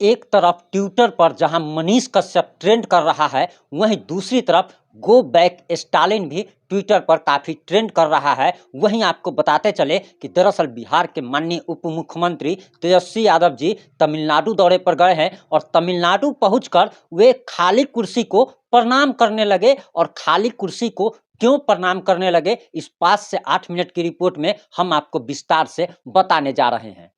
एक तरफ ट्विटर पर जहां मनीष कश्यप ट्रेंड कर रहा है, वहीं दूसरी तरफ गो बैक स्टालिन भी ट्विटर पर काफ़ी ट्रेंड कर रहा है। वहीं आपको बताते चले कि दरअसल बिहार के माननीय उप मुख्यमंत्री तेजस्वी यादव जी तमिलनाडु दौरे पर गए हैं और तमिलनाडु पहुंचकर वे खाली कुर्सी को प्रणाम करने लगे। और खाली कुर्सी को क्यों प्रणाम करने लगे, इस 5 से 8 मिनट की रिपोर्ट में हम आपको विस्तार से बताने जा रहे हैं।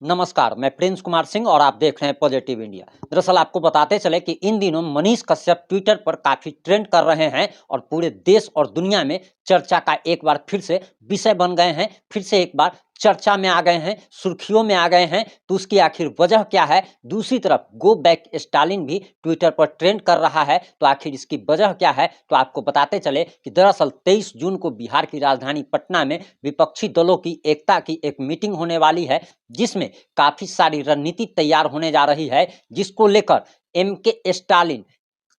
नमस्कार, मैं प्रिंस कुमार सिंह और आप देख रहे हैं पॉजिटिव इंडिया। दरअसल आपको बताते चले कि इन दिनों मनीष कश्यप ट्विटर पर काफ़ी ट्रेंड कर रहे हैं और पूरे देश और दुनिया में चर्चा का एक बार फिर से विषय बन गए हैं, फिर से एक बार चर्चा में आ गए हैं, सुर्खियों में आ गए हैं। तो उसकी आखिर वजह क्या है? दूसरी तरफ गो बैक स्टालिन भी ट्विटर पर ट्रेंड कर रहा है, तो आखिर इसकी वजह क्या है? तो आपको बताते चले कि दरअसल 23 जून को बिहार की राजधानी पटना में विपक्षी दलों की एकता की एक मीटिंग होने वाली है, जिसमें काफ़ी सारी रणनीति तैयार होने जा रही है, जिसको लेकर एमके स्टालिन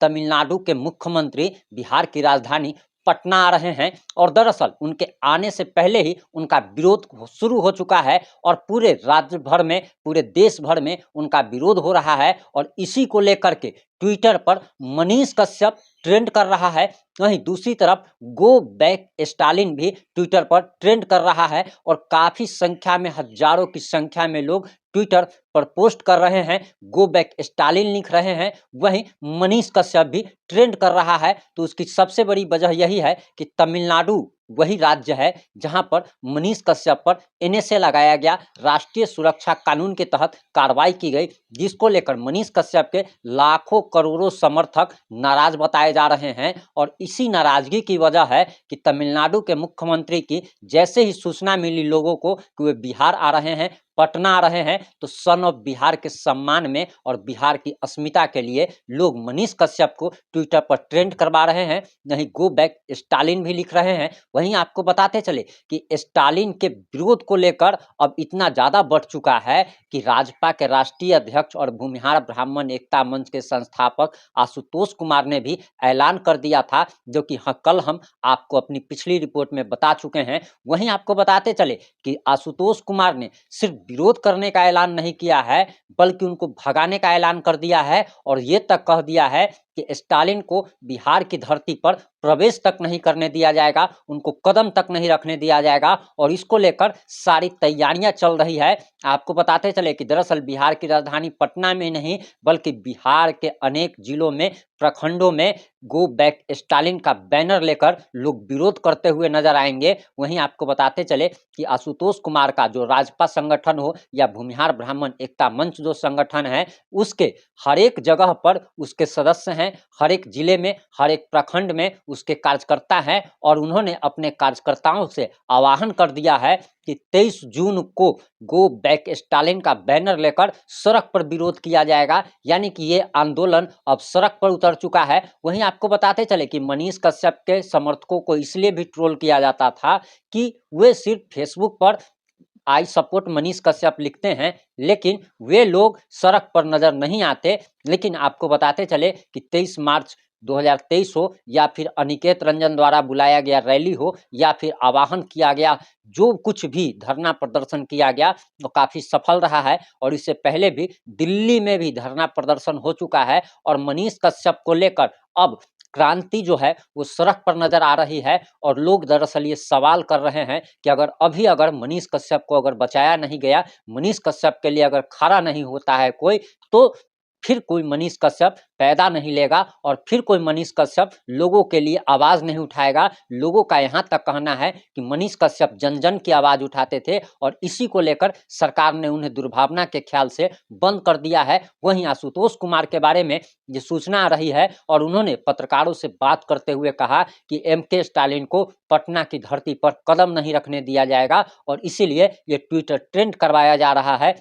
तमिलनाडु के मुख्यमंत्री बिहार की राजधानी पटना आ रहे हैं। और दरअसल उनके आने से पहले ही उनका विरोध शुरू हो चुका है और पूरे राज्य भर में, पूरे देश भर में उनका विरोध हो रहा है। और इसी को लेकर के ट्विटर पर मनीष कश्यप ट्रेंड कर रहा है। वहीं दूसरी तरफ गो बैक स्टालिन भी ट्विटर पर ट्रेंड कर रहा है और काफ़ी संख्या में, हजारों की संख्या में लोग ट्विटर पर पोस्ट कर रहे हैं, गो बैक स्टालिन लिख रहे हैं। वहीं मनीष कश्यप भी ट्रेंड कर रहा है। तो उसकी सबसे बड़ी वजह यही है कि तमिलनाडु वही राज्य है जहां पर मनीष कश्यप पर एनएसए लगाया गया, राष्ट्रीय सुरक्षा कानून के तहत कार्रवाई की गई, जिसको लेकर मनीष कश्यप के लाखों करोड़ों समर्थक नाराज बताए जा रहे हैं। और इसी नाराजगी की वजह है कि तमिलनाडु के मुख्यमंत्री की जैसे ही सूचना मिली लोगों को कि वे बिहार आ रहे हैं, पटना आ रहे हैं, तो सन ऑफ बिहार के सम्मान में और बिहार की अस्मिता के लिए लोग मनीष कश्यप को ट्विटर पर ट्रेंड करवा रहे हैं। नहीं, गो बैक स्टालिन भी लिख रहे हैं। वहीं आपको बताते चले कि स्टालिन के विरोध को लेकर अब इतना ज़्यादा बढ़ चुका है कि राजपा के राष्ट्रीय अध्यक्ष और भूमिहार ब्राह्मण एकता मंच के संस्थापक आशुतोष कुमार ने भी ऐलान कर दिया था, जो कि कल हम आपको अपनी पिछली रिपोर्ट में बता चुके हैं। वहीं आपको बताते चले कि आशुतोष कुमार ने सिर्फ विरोध करने का ऐलान नहीं किया है, बल्कि उनको भगाने का ऐलान कर दिया है और ये तक कह दिया है कि स्टालिन को बिहार की धरती पर प्रवेश तक नहीं करने दिया जाएगा, उनको कदम तक नहीं रखने दिया जाएगा। और इसको लेकर सारी तैयारियां चल रही है। आपको बताते चले कि दरअसल बिहार की राजधानी पटना में नहीं, बल्कि बिहार के अनेक जिलों में, प्रखंडों में गो बैक स्टालिन का बैनर लेकर लोग विरोध करते हुए नजर आएंगे। वहीं आपको बताते चले कि आशुतोष कुमार का जो राजपा संगठन हो या भूमिहार ब्राह्मण एकता मंच जो संगठन है, उसके हर एक जगह पर उसके सदस्य हैं, हर एक जिले में, हर एक प्रखंड में उसके कार्यकर्ता हैं। और उन्होंने अपने कार्यकर्ताओं से आह्वान कर दिया है कि 23 जून को गो बैक स्टालिन का बैनर लेकर सड़क पर विरोध किया जाएगा। यानी कि ये आंदोलन अब सड़क पर उतर चुका है। वहीं आपको बताते चले कि मनीष कश्यप के समर्थकों को इसलिए भी ट्रोल किया जाता था कि वे सिर्फ फेसबुक पर आई सपोर्ट मनीष कश्यप लिखते हैं, लेकिन वे लोग सड़क पर नजर नहीं आते। लेकिन आपको बताते चले कि 23 मार्च 2023 हो या फिर अनिकेत रंजन द्वारा बुलाया गया रैली हो या फिर आह्वान किया गया, जो कुछ भी धरना प्रदर्शन किया गया, वो काफ़ी सफल रहा है। और इससे पहले भी दिल्ली में भी धरना प्रदर्शन हो चुका है और मनीष कश्यप को लेकर अब क्रांति जो है वो सड़क पर नजर आ रही है। और लोग दरअसल ये सवाल कर रहे हैं कि अगर मनीष कश्यप को अगर बचाया नहीं गया, मनीष कश्यप के लिए अगर खड़ा नहीं होता है कोई, तो फिर कोई मनीष कश्यप पैदा नहीं लेगा और फिर कोई मनीष कश्यप लोगों के लिए आवाज़ नहीं उठाएगा। लोगों का यहाँ तक कहना है कि मनीष कश्यप जन जन की आवाज़ उठाते थे और इसी को लेकर सरकार ने उन्हें दुर्भावना के ख्याल से बंद कर दिया है। वहीं आशुतोष कुमार के बारे में ये सूचना आ रही है और उन्होंने पत्रकारों से बात करते हुए कहा कि एमके स्टालिन को पटना की धरती पर कदम नहीं रखने दिया जाएगा और इसीलिए ये ट्विटर ट्रेंड करवाया जा रहा है,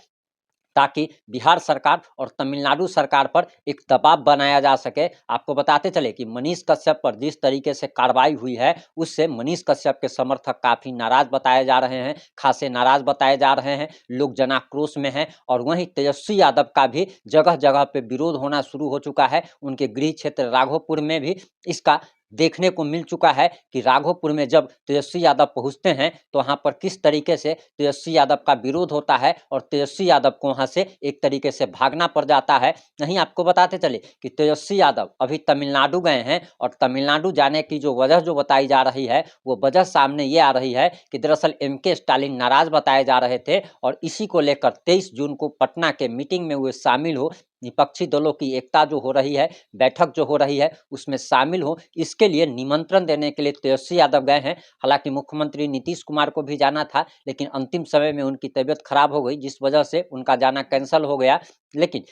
ताकि बिहार सरकार और तमिलनाडु सरकार पर एक दबाव बनाया जा सके। आपको बताते चले कि मनीष कश्यप पर जिस तरीके से कार्रवाई हुई है, उससे मनीष कश्यप के समर्थक काफ़ी नाराज बताए जा रहे हैं, खासे नाराज बताए जा रहे हैं, लोग जनाक्रोश में हैं। और वहीं तेजस्वी यादव का भी जगह जगह पे विरोध होना शुरू हो चुका है। उनके गृह क्षेत्र राघोपुर में भी इसका देखने को मिल चुका है कि राघोपुर में जब तेजस्वी यादव पहुंचते हैं तो वहां पर किस तरीके से तेजस्वी यादव का विरोध होता है और तेजस्वी यादव को वहां से एक तरीके से भागना पड़ जाता है। नहीं, आपको बताते चले कि तेजस्वी यादव अभी तमिलनाडु गए हैं और तमिलनाडु जाने की जो वजह जो बताई जा रही है वो वजह सामने ये आ रही है कि दरअसल एमके स्टालिन नाराज बताए जा रहे थे और इसी को लेकर 23 जून को पटना के मीटिंग में वे शामिल हो, विपक्षी दलों की एकता जो हो रही है, बैठक जो हो रही है उसमें शामिल हो, इसके लिए निमंत्रण देने के लिए तेजस्वी यादव गए हैं। हालांकि मुख्यमंत्री नीतीश कुमार को भी जाना था लेकिन अंतिम समय में उनकी तबीयत खराब हो गई जिस वजह से उनका जाना कैंसिल हो गया। लेकिन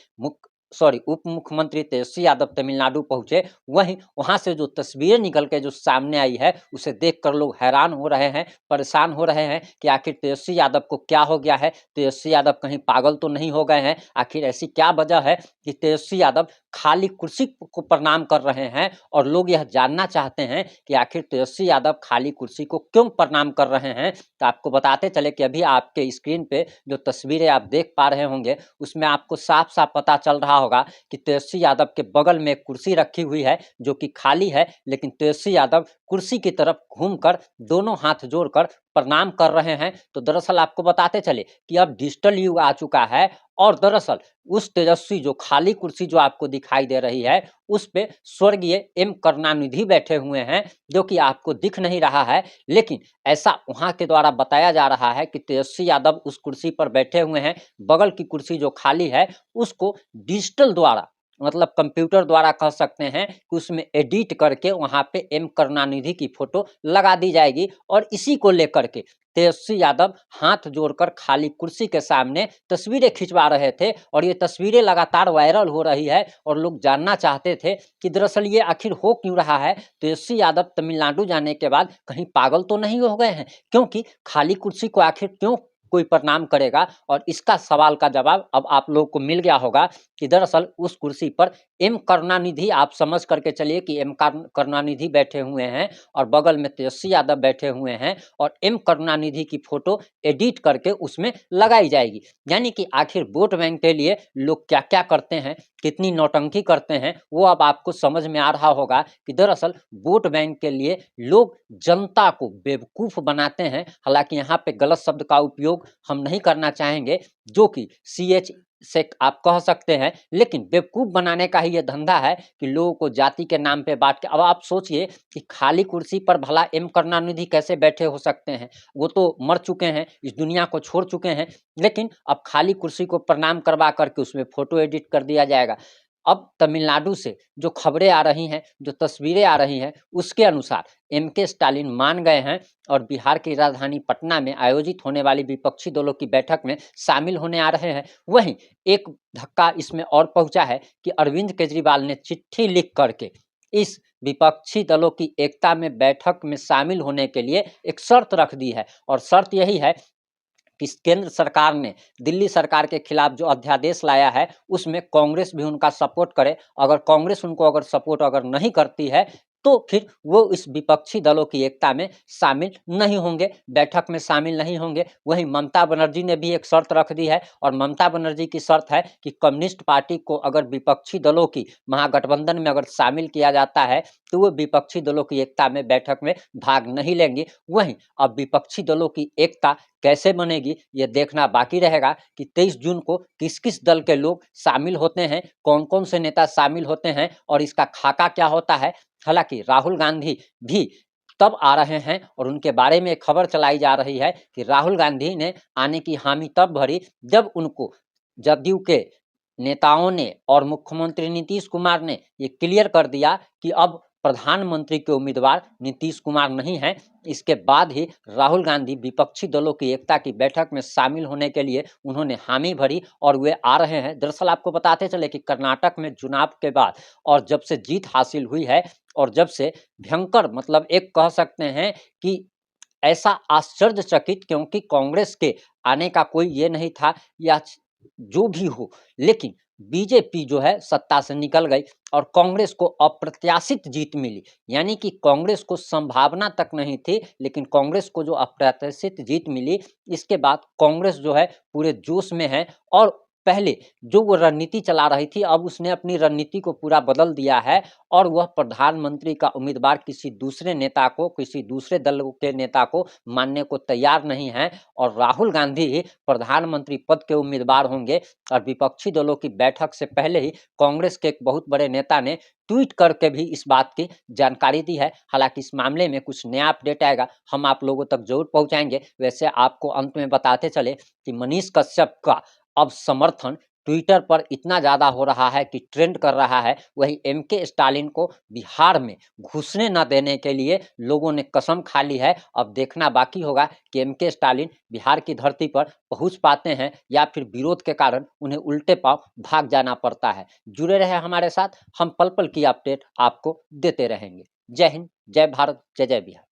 उप मुख्यमंत्री तेजस्वी यादव तमिलनाडु पहुंचे, वहीं वहां से जो तस्वीरें निकल के जो सामने आई है उसे देखकर लोग हैरान हो रहे हैं, परेशान हो रहे हैं कि आखिर तेजस्वी यादव को क्या हो गया है, तेजस्वी यादव कहीं पागल तो नहीं हो गए हैं, आखिर ऐसी क्या वजह है कि तेजस्वी यादव खाली कुर्सी को प्रणाम कर रहे हैं। और लोग यह जानना चाहते हैं कि आखिर तेजस्वी यादव खाली कुर्सी को क्यों प्रणाम कर रहे हैं। तो आपको बताते चले कि अभी आपके स्क्रीन पे जो तस्वीरें आप देख पा रहे होंगे उसमें आपको साफ साफ पता चल रहा होगा कि तेजस्वी यादव के बगल में एक कुर्सी रखी हुई है जो कि खाली है, लेकिन तेजस्वी यादव कुर्सी की तरफ घूमकर दोनों हाथ जोड़कर प्रणाम कर रहे हैं। तो दरअसल आपको बताते चले कि अब डिजिटल युग आ चुका है और दरअसल उस तेजस्वी जो खाली कुर्सी जो आपको दिखाई दे रही है उस पे स्वर्गीय एम करुणानिधि बैठे हुए हैं जो कि आपको दिख नहीं रहा है, लेकिन ऐसा वहां के द्वारा बताया जा रहा है कि तेजस्वी यादव उस कुर्सी पर बैठे हुए हैं। बगल की कुर्सी जो खाली है उसको डिजिटल द्वारा मतलब कंप्यूटर द्वारा कह सकते हैं कि उसमें एडिट करके वहां पे एम करुणानिधि की फोटो लगा दी जाएगी और इसी को लेकर के तेजस्वी यादव हाथ जोड़कर खाली कुर्सी के सामने तस्वीरें खिंचवा रहे थे और ये तस्वीरें लगातार वायरल हो रही है और लोग जानना चाहते थे कि दरअसल ये आखिर हो क्यों रहा है। तेजस्वी यादव तमिलनाडु जाने के बाद कहीं पागल तो नहीं हो गए हैं, क्योंकि खाली कुर्सी को आखिर क्यों कोई प्रणाम करेगा। और इसका सवाल का जवाब अब आप लोगों को मिल गया होगा कि दरअसल उस कुर्सी पर एम करुणानिधि, आप समझ करके चलिए कि एम करुणानिधि बैठे हुए हैं और बगल में तेजस्वी यादव बैठे हुए हैं और एम करुणानिधि की फोटो एडिट करके उसमें लगाई जाएगी। यानी कि आखिर वोट बैंक के लिए लोग क्या क्या करते हैं, कितनी नौटंकी करते हैं, वो अब आपको समझ में आ रहा होगा कि दरअसल वोट बैंक के लिए लोग जनता को बेवकूफ बनाते हैं। हालांकि यहाँ पे गलत शब्द का उपयोग हम नहीं करना चाहेंगे जो कि CH से आप कह सकते हैं, लेकिन बेवकूफ बनाने का ही ये धंधा है कि लोगों को जाति के नाम पे बांट के। अब आप सोचिए कि खाली कुर्सी पर भला एम करुणानिधि कैसे बैठे हो सकते हैं, वो तो मर चुके हैं, इस दुनिया को छोड़ चुके हैं, लेकिन अब खाली कुर्सी को प्रणाम करवा करके उसमें फोटो एडिट कर दिया जाएगा। अब तमिलनाडु से जो खबरें आ रही हैं, जो तस्वीरें आ रही हैं, उसके अनुसार एमके स्टालिन मान गए हैं और बिहार की राजधानी पटना में आयोजित होने वाली विपक्षी दलों की बैठक में शामिल होने आ रहे हैं। वहीं एक धक्का इसमें और पहुंचा है कि अरविंद केजरीवाल ने चिट्ठी लिख करके इस विपक्षी दलों की एकता में बैठक में शामिल होने के लिए एक शर्त रख दी है और शर्त यही है कि केंद्र सरकार ने दिल्ली सरकार के खिलाफ जो अध्यादेश लाया है उसमें कांग्रेस भी उनका सपोर्ट करे। अगर कांग्रेस उनको अगर सपोर्ट अगर नहीं करती है तो फिर वो इस विपक्षी दलों की एकता में शामिल नहीं होंगे, बैठक में शामिल नहीं होंगे। वहीं ममता बनर्जी ने भी एक शर्त रख दी है और ममता बनर्जी की शर्त है कि कम्युनिस्ट पार्टी को अगर विपक्षी दलों की महागठबंधन में अगर शामिल किया जाता है तो वो विपक्षी दलों की एकता में बैठक में भाग नहीं लेंगी। वहीं अब विपक्षी दलों की एकता कैसे बनेगी ये देखना बाकी रहेगा कि 23 जून को किस किस दल के लोग शामिल होते हैं, कौन कौन से नेता शामिल होते हैं और इसका खाका क्या होता है। हालांकि राहुल गांधी भी तब आ रहे हैं और उनके बारे में खबर चलाई जा रही है कि राहुल गांधी ने आने की हामी तब भरी जब उनको जदयू के नेताओं ने और मुख्यमंत्री नीतीश कुमार ने ये क्लियर कर दिया कि अब प्रधानमंत्री के उम्मीदवार नीतीश कुमार नहीं हैं। इसके बाद ही राहुल गांधी विपक्षी दलों की एकता की बैठक में शामिल होने के लिए उन्होंने हामी भरी और वे आ रहे हैं। दरअसल आपको बताते चले कि कर्नाटक में चुनाव के बाद और जब से जीत हासिल हुई है और जब से भयंकर मतलब एक कह सकते हैं कि ऐसा आश्चर्यचकित, क्योंकि कांग्रेस के आने का कोई ये नहीं था या जो भी हो, लेकिन बीजेपी जो है सत्ता से निकल गई और कांग्रेस को अप्रत्याशित जीत मिली। यानी कि कांग्रेस को संभावना तक नहीं थी लेकिन कांग्रेस को जो अप्रत्याशित जीत मिली, इसके बाद कांग्रेस जो है पूरे जोश में है और पहले जो वो रणनीति चला रही थी, अब उसने अपनी रणनीति को पूरा बदल दिया है और वह प्रधानमंत्री का उम्मीदवार किसी दूसरे नेता को, किसी दूसरे दल के नेता को मानने को तैयार नहीं है और राहुल गांधी ही प्रधानमंत्री पद के उम्मीदवार होंगे। और विपक्षी दलों की बैठक से पहले ही कांग्रेस के एक बहुत बड़े नेता ने ट्वीट करके भी इस बात की जानकारी दी है। हालांकि इस मामले में कुछ नया अपडेट आएगा, हम आप लोगों तक जरूर पहुंचाएंगे। वैसे आपको अंत में बताते चले कि मनीष कश्यप का अब समर्थन ट्विटर पर इतना ज़्यादा हो रहा है कि ट्रेंड कर रहा है। वही एमके स्टालिन को बिहार में घुसने न देने के लिए लोगों ने कसम खा ली है। अब देखना बाकी होगा कि एमके स्टालिन बिहार की धरती पर पहुंच पाते हैं या फिर विरोध के कारण उन्हें उल्टे पांव भाग जाना पड़ता है। जुड़े रहे हमारे साथ, हम पल पल की अपडेट आपको देते रहेंगे। जय हिंद, जय भारत, जय जय बिहार।